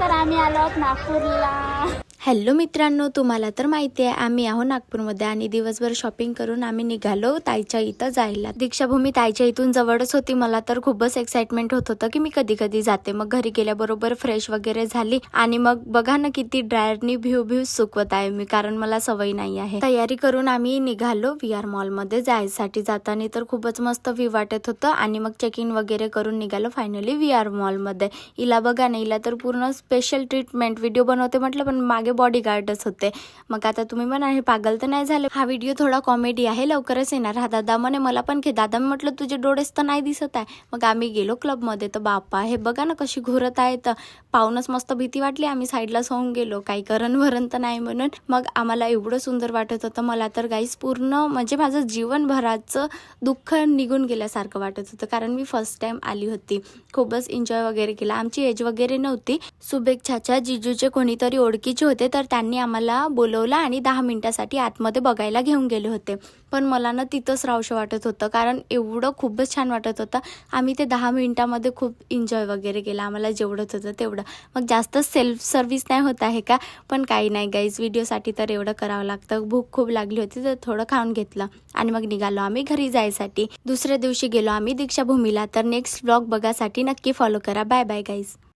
तर आम्ही आलो आहोत नागपूरला. हॅलो मित्रांनो, तुम्हाला तर माहिती आहे आम्ही आहो नागपूरमध्ये आणि दिवसभर शॉपिंग करून आम्ही निघालो ताईच्या इथं जायला. दीक्षाभूमी ताईच्या इथून जवळच होती. मला तर खूपच एक्साइटमेंट होत होतं की मी कधी कधी जाते. मग घरी गेल्याबरोबर फ्रेश वगैरे झाली आणि मग बघा ना किती ड्रायरनी भ्यू सुकवत आहे मी, कारण मला सवय नाही आहे. तयारी करून आम्ही निघालो VR मॉलमध्ये जायसाठी. जाताना तर खूपच मस्त व्ह्यू वाटत होतं आणि मग चेक इन वगैरे करून निघालो फायनली VR मॉलमध्ये. हिला बघा ना, हिला तर पूर्ण स्पेशल ट्रीटमेंट. व्हिडिओ बनवते म्हटलं पण मागे बॉडीगार्डच होते. मग आता तुम्ही म्हणा हे पागल तर नाही झाले. हा व्हिडिओ थोडा कॉमेडी आहे, लवकरच येणार. हा दादा म्हणे मला पण घे. दादा म्हटलं तुझे डोळेच तर नाही दिसत आहे. मग आम्ही गेलो क्लबमध्ये. तर बापा हे बघा ना कशी घोरत आहे. तर पाहूनच मस्त भीती वाटली. आम्ही साईडला सोहून गेलो, काही करण तर नाही म्हणून. मग आम्हाला एवढं सुंदर वाटत होतं. मला तर गाईस पूर्ण म्हणजे माझं जीवनभराचं दुःख निघून गेल्यासारखं वाटत होतं, कारण मी फर्स्ट टाइम आली होती. खूपच एन्जॉय वगैरे केला. आमची एज वगैरे नव्हती. शुभेच्छाच्या जिजूचे कोणीतरी ओळखीचे होते, तर त्यांनी आम्हाला बोलवलं आणि 10 मिनिटासाठी आतमध्ये बघायला घेऊन गेले होते. पण मला ना तिथंच राहावंसं वाटत होतं, कारण एवढं खूपच छान वाटत होतं. आम्ही ते 10 मिनिटामध्ये खूप एन्जॉय वगैरे केला. आम्हाला जेवढं होतं तेवढं. मग जास्त सेल्फ सर्व्हिस नाही होत आहे का, पण काही नाही गाईज, व्हिडिओसाठी तर एवढं करावं लागतं. भूक खूप लागली होती तर थोडं खाऊन घेतलं आणि मग निघालो आम्ही घरी जायसाठी. दुसऱ्या दिवशी गेलो आम्ही दीक्षाभूमीला. तर नेक्स्ट व्लॉग बघासाठी नक्की फॉलो करा. Bye bye guys.